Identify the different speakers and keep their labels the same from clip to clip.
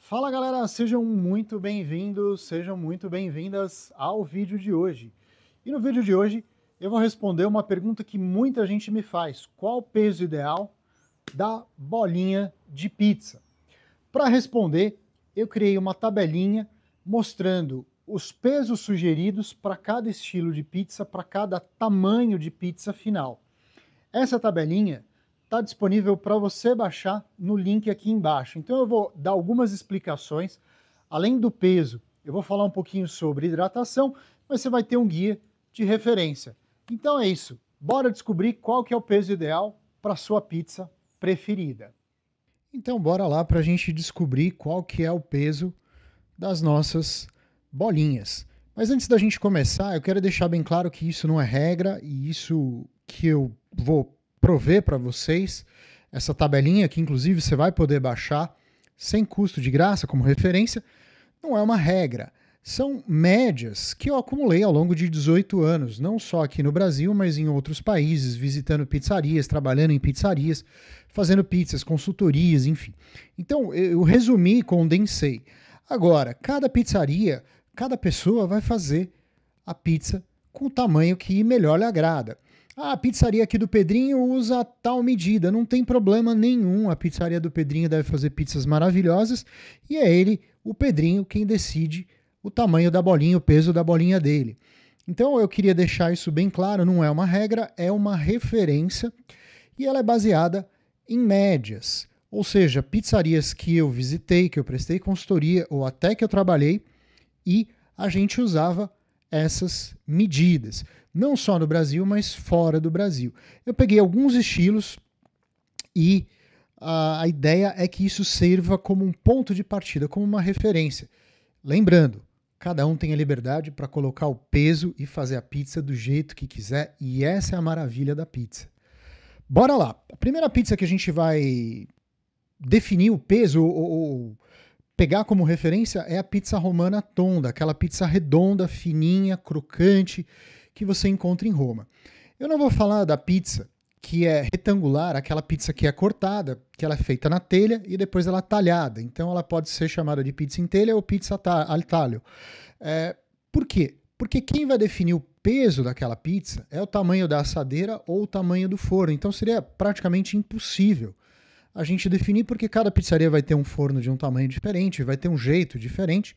Speaker 1: Fala galera, sejam muito bem-vindos, sejam muito bem-vindas ao vídeo de hoje. E no vídeo de hoje eu vou responder uma pergunta que muita gente me faz: qual o peso ideal da bolinha de pizza? Para responder, eu criei uma tabelinha mostrando os pesos sugeridos para cada estilo de pizza, para cada tamanho de pizza final. Essa tabelinha está disponível para você baixar no link aqui embaixo. Então eu vou dar algumas explicações. Além do peso, eu vou falar um pouquinho sobre hidratação, mas você vai ter um guia de referência. Então é isso. Bora descobrir qual que é o peso ideal para a sua pizza preferida. Então bora lá para a gente descobrir qual que é o peso das nossas bolinhas. Mas antes da gente começar, eu quero deixar bem claro que isso não é regra e isso que eu vou prover para vocês, essa tabelinha que inclusive você vai poder baixar sem custo, de graça, como referência, não é uma regra. São médias que eu acumulei ao longo de 18 anos, não só aqui no Brasil, mas em outros países, visitando pizzarias, trabalhando em pizzarias, fazendo pizzas, consultorias, enfim. Então, eu resumi, condensei. Agora, cada pizzaria, cada pessoa vai fazer a pizza com o tamanho que melhor lhe agrada. A pizzaria aqui do Pedrinho usa tal medida, não tem problema nenhum. A pizzaria do Pedrinho deve fazer pizzas maravilhosas e é ele, o Pedrinho, quem decide o tamanho da bolinha, o peso da bolinha dele. Então eu queria deixar isso bem claro, não é uma regra, é uma referência e ela é baseada em médias. Ou seja, pizzarias que eu visitei, que eu prestei consultoria ou até que eu trabalhei e a gente usava essas medidas. Não só no Brasil, mas fora do Brasil. Eu peguei alguns estilos e a ideia é que isso sirva como um ponto de partida, como uma referência. Lembrando, cada um tem a liberdade para colocar o peso e fazer a pizza do jeito que quiser, e essa é a maravilha da pizza. Bora lá! A primeira pizza que a gente vai definir o peso ou pegar como referência é a pizza romana tonda, aquela pizza redonda, fininha, crocante, que você encontra em Roma. Eu não vou falar da pizza que é retangular, aquela pizza que é cortada, que ela é feita na telha e depois ela é talhada. Então ela pode ser chamada de pizza em telha ou pizza al taglio. Por quê? Porque quem vai definir o peso daquela pizza é o tamanho da assadeira ou o tamanho do forno. Então seria praticamente impossível a gente definir, porque cada pizzaria vai ter um forno de um tamanho diferente, vai ter um jeito diferente,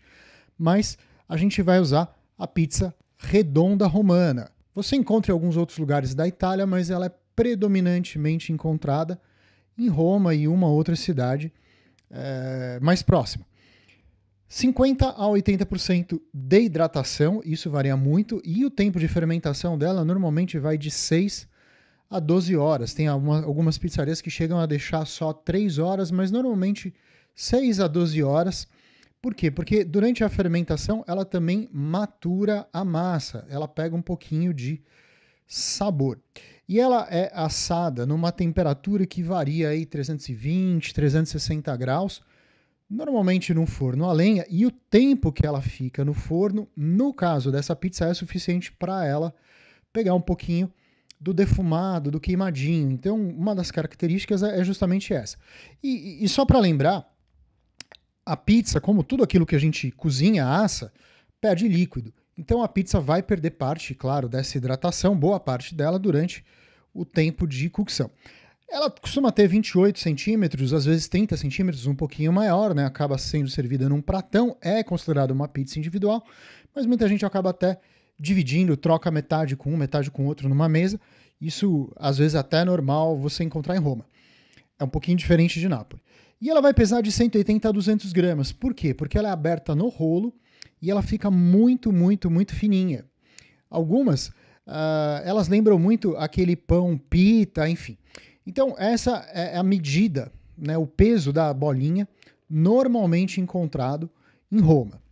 Speaker 1: mas a gente vai usar a pizza redonda romana. Você encontra em alguns outros lugares da Itália, mas ela é predominantemente encontrada em Roma e uma outra cidade mais próxima. 50 a 80% de hidratação, isso varia muito, e o tempo de fermentação dela normalmente vai de 6 a 12 horas. Tem algumas pizzarias que chegam a deixar só 3 horas, mas normalmente 6 a 12 horas. Por quê? Porque durante a fermentação ela também matura a massa, ela pega um pouquinho de sabor. E ela é assada numa temperatura que varia aí 320, 360 graus, normalmente no forno a lenha, e o tempo que ela fica no forno, no caso dessa pizza, é suficiente para ela pegar um pouquinho do defumado, do queimadinho. Então, uma das características é justamente essa. E só para lembrar, a pizza, como tudo aquilo que a gente cozinha, assa, perde líquido. Então a pizza vai perder parte, claro, dessa hidratação, boa parte dela, durante o tempo de cocção. Ela costuma ter 28 centímetros, às vezes 30 centímetros, um pouquinho maior, né? Acaba sendo servida num pratão, é considerada uma pizza individual, mas muita gente acaba até dividindo, troca metade com um, metade com outro numa mesa. Isso, às vezes, até é normal você encontrar em Roma. É um pouquinho diferente de Nápoles. E ela vai pesar de 180 a 200 gramas. Por quê? Porque ela é aberta no rolo e ela fica muito, muito, muito fininha. Algumas, elas lembram muito aquele pão pita, enfim. Então, essa é a medida, né, o peso da bolinha normalmente encontrado em Roma.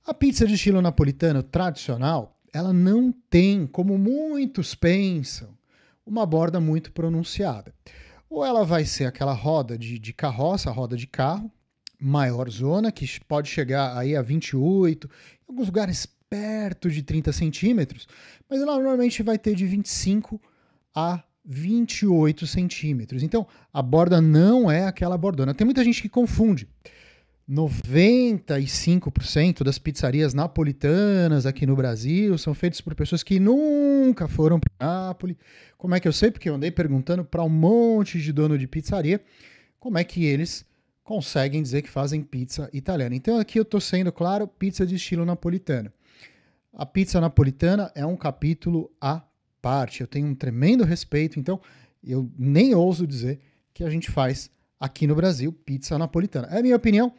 Speaker 1: A pizza de estilo napolitano tradicional, ela não tem, como muitos pensam, uma borda muito pronunciada. Ou ela vai ser aquela roda de carroça, roda de carro, maior zona, que pode chegar aí a 28, em alguns lugares perto de 30 centímetros, mas ela normalmente vai ter de 25 a 28 centímetros. Então, a borda não é aquela bordona. Tem muita gente que confunde. 95% das pizzarias napolitanas aqui no Brasil são feitas por pessoas que nunca foram para Nápoles. Como é que eu sei? Porque eu andei perguntando para um monte de dono de pizzaria como é que eles conseguem dizer que fazem pizza italiana. Então aqui eu estou sendo claro, pizza de estilo napolitano. A pizza napolitana é um capítulo à parte. Eu tenho um tremendo respeito, então eu nem ouso dizer que a gente faz aqui no Brasil pizza napolitana. É a minha opinião.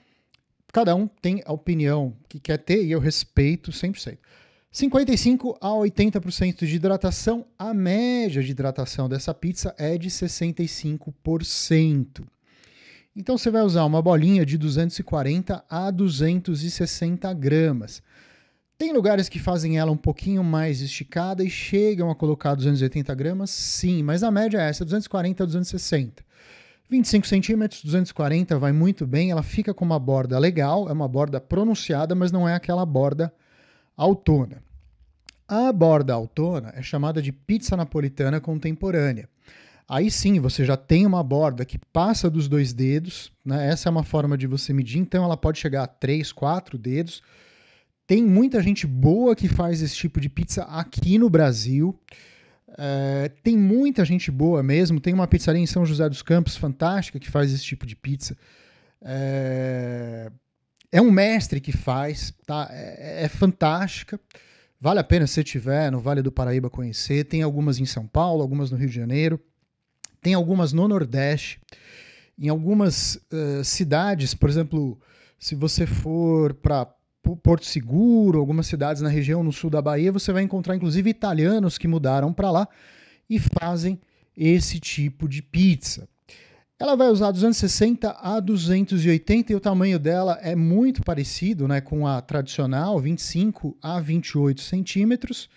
Speaker 1: Cada um tem a opinião que quer ter e eu respeito 100%. 55% a 80% de hidratação. A média de hidratação dessa pizza é de 65%. Então você vai usar uma bolinha de 240 a 260 gramas. Tem lugares que fazem ela um pouquinho mais esticada e chegam a colocar 280 gramas? Sim, mas a média é essa, 240 a 260. 25 centímetros, 240 vai muito bem, ela fica com uma borda legal, é uma borda pronunciada, mas não é aquela borda autona. A borda autona é chamada de pizza napolitana contemporânea. Aí sim, você já tem uma borda que passa dos 2 dedos, né? Essa é uma forma de você medir, então ela pode chegar a 3, 4 dedos. Tem muita gente boa que faz esse tipo de pizza aqui no Brasil. Tem muita gente boa mesmo. Tem uma pizzaria em São José dos Campos fantástica que faz esse tipo de pizza. É um mestre que faz, tá? É fantástica. Vale a pena se você estiver no Vale do Paraíba conhecer. Tem algumas em São Paulo, algumas no Rio de Janeiro. Tem algumas no Nordeste. Em algumas cidades, por exemplo, se você for para Porto Seguro, algumas cidades na região no sul da Bahia, você vai encontrar inclusive italianos que mudaram para lá e fazem esse tipo de pizza. Ela vai usar 260 a 280 e o tamanho dela é muito parecido, né, com a tradicional, 25 a 28 centímetros.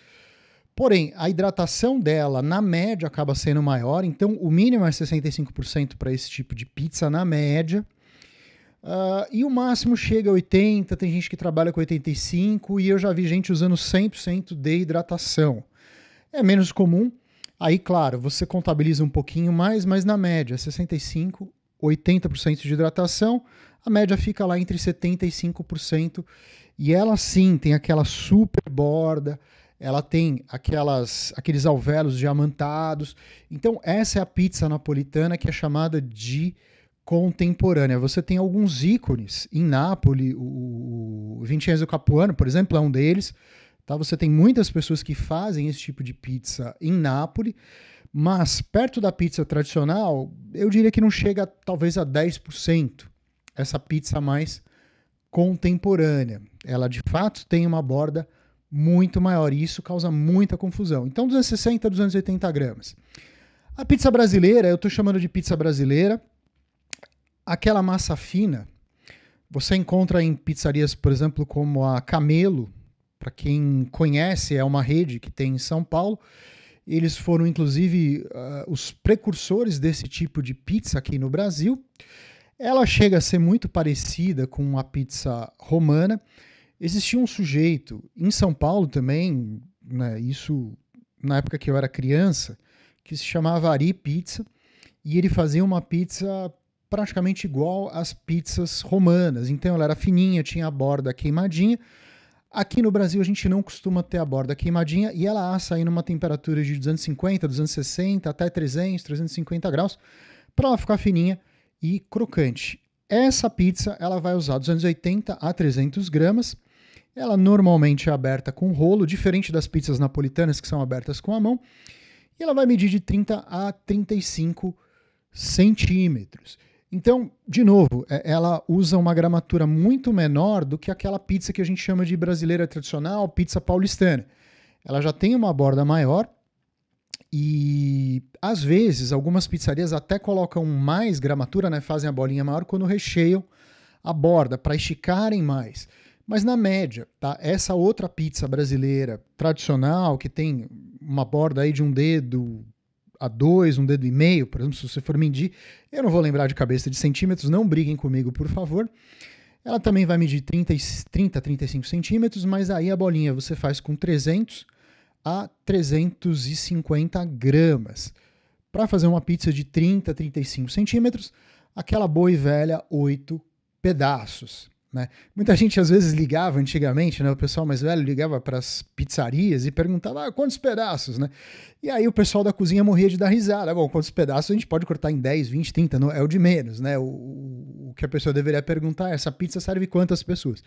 Speaker 1: Porém, a hidratação dela, na média, acaba sendo maior, então o mínimo é 65% para esse tipo de pizza, na média. E o máximo chega a 80%, tem gente que trabalha com 85% e eu já vi gente usando 100% de hidratação. É menos comum, aí claro, você contabiliza um pouquinho mais, mas na média 65%, 80% de hidratação, a média fica lá entre 75% e ela sim tem aquela super borda, ela tem aqueles alvéolos diamantados, então essa é a pizza napolitana que é chamada de contemporânea. Você tem alguns ícones em Nápoles, o Vincenzo Capuano, por exemplo, é um deles. Tá? Você tem muitas pessoas que fazem esse tipo de pizza em Nápoles, mas perto da pizza tradicional, eu diria que não chega talvez a 10%. Essa pizza mais contemporânea. Ela de fato tem uma borda muito maior e isso causa muita confusão. Então 260 a 280 gramas. A pizza brasileira, eu estou chamando de pizza brasileira. Aquela massa fina, você encontra em pizzarias, por exemplo, como a Camelo, para quem conhece, é uma rede que tem em São Paulo. Eles foram, inclusive, os precursores desse tipo de pizza aqui no Brasil. Ela chega a ser muito parecida com a pizza romana. Existia um sujeito em São Paulo também, né, isso na época que eu era criança, que se chamava Ari Pizza, e ele fazia uma pizza praticamente igual às pizzas romanas. Então ela era fininha, tinha a borda queimadinha. Aqui no Brasil a gente não costuma ter a borda queimadinha e ela assa aí numa temperatura de 250, 260 até 300, 350 graus para ela ficar fininha e crocante. Essa pizza ela vai usar 280 a 300 gramas. Ela normalmente é aberta com rolo, diferente das pizzas napolitanas que são abertas com a mão. E ela vai medir de 30 a 35 centímetros. Então, de novo, ela usa uma gramatura muito menor do que aquela pizza que a gente chama de brasileira tradicional, pizza paulistana. Ela já tem uma borda maior e, às vezes, algumas pizzarias até colocam mais gramatura, né, fazem a bolinha maior quando recheiam a borda, para esticarem mais. Mas, na média, tá, essa outra pizza brasileira tradicional, que tem uma borda aí de um dedo a 2, um dedo e meio, por exemplo, se você for medir, eu não vou lembrar de cabeça de centímetros, não briguem comigo, por favor. Ela também vai medir 30 a 35 centímetros, mas aí a bolinha você faz com 300 a 350 gramas. Para fazer uma pizza de 30 a 35 centímetros, aquela boa e velha 8 pedaços, né? Muita gente às vezes ligava antigamente, né? O pessoal mais velho ligava para as pizzarias e perguntava quantos pedaços, né? E aí o pessoal da cozinha morria de dar risada. Bom, quantos pedaços a gente pode cortar em 10, 20, 30, não, é o de menos, né? O que a pessoa deveria perguntar é: essa pizza serve quantas pessoas?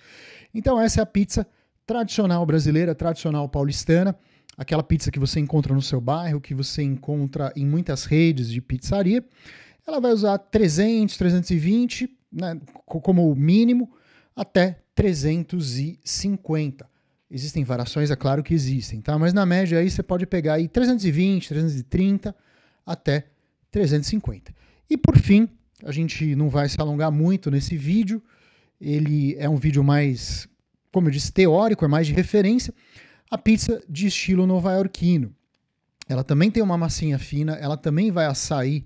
Speaker 1: Então essa é a pizza tradicional brasileira, tradicional paulistana, aquela pizza que você encontra no seu bairro, que você encontra em muitas redes de pizzaria. Ela vai usar 300, 320, né, como mínimo, até 350. Existem variações, é claro que existem, tá? Mas na média aí você pode pegar aí 320, 330 até 350. E por fim, a gente não vai se alongar muito nesse vídeo, ele é um vídeo mais, como eu disse, teórico, é mais de referência, a pizza de estilo nova-iorquino. Ela também tem uma massinha fina, ela também vai assar aí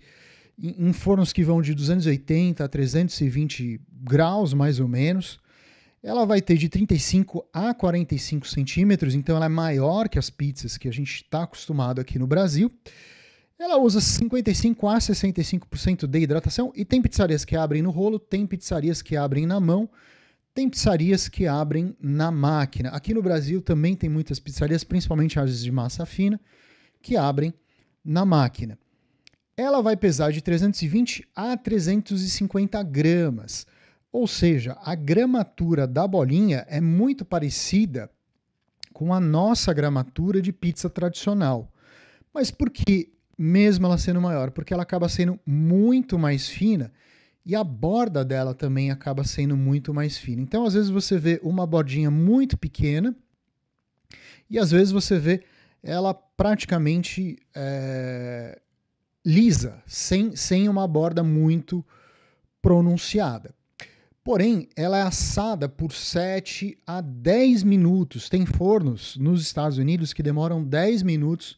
Speaker 1: em fornos que vão de 280 a 320 graus, mais ou menos. Ela vai ter de 35 a 45 centímetros, então ela é maior que as pizzas que a gente está acostumado aqui no Brasil. Ela usa 55 a 65% de hidratação e tem pizzarias que abrem no rolo, tem pizzarias que abrem na mão, tem pizzarias que abrem na máquina. Aqui no Brasil também tem muitas pizzarias, principalmente as de massa fina, que abrem na máquina. Ela vai pesar de 320 a 350 gramas, ou seja, a gramatura da bolinha é muito parecida com a nossa gramatura de pizza tradicional. Mas por que, mesmo ela sendo maior? Porque ela acaba sendo muito mais fina e a borda dela também acaba sendo muito mais fina. Então, às vezes você vê uma bordinha muito pequena e às vezes você vê ela praticamente lisa, sem uma borda muito pronunciada. Porém, ela é assada por 7 a 10 minutos. Tem fornos nos Estados Unidos que demoram 10 minutos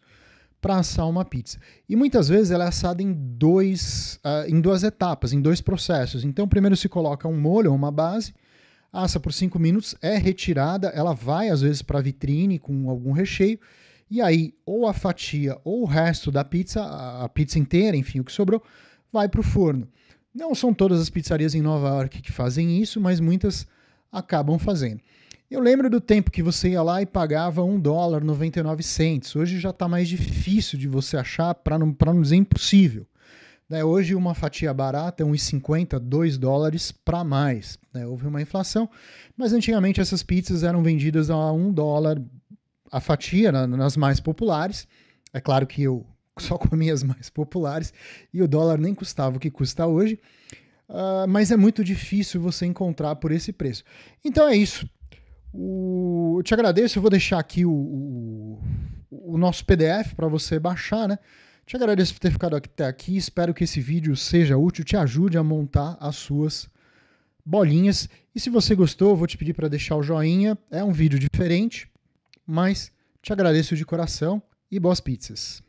Speaker 1: para assar uma pizza. E muitas vezes ela é assada em duas etapas, em dois processos. Então, primeiro se coloca um molho, uma base, assa por 5 minutos, é retirada, ela vai às vezes para a vitrine com algum recheio, e aí ou a fatia ou o resto da pizza, a pizza inteira, enfim, o que sobrou, vai para o forno. Não são todas as pizzarias em Nova York que fazem isso, mas muitas acabam fazendo. Eu lembro do tempo que você ia lá e pagava $1,99. Hoje já está mais difícil de você achar, para não dizer impossível. Né? Hoje uma fatia barata é $1,50, $2 para mais. Né? Houve uma inflação, mas antigamente essas pizzas eram vendidas a $1 a fatia nas mais populares. É claro que eu só comia as mais populares e o dólar nem custava o que custa hoje, mas é muito difícil você encontrar por esse preço. Então é isso. Eu te agradeço, eu vou deixar aqui o nosso PDF para você baixar, né? Te agradeço por ter ficado até aqui, espero que esse vídeo seja útil, te ajude a montar as suas bolinhas. E se você gostou, eu vou te pedir para deixar o joinha, é um vídeo diferente, mas te agradeço de coração e boas pizzas.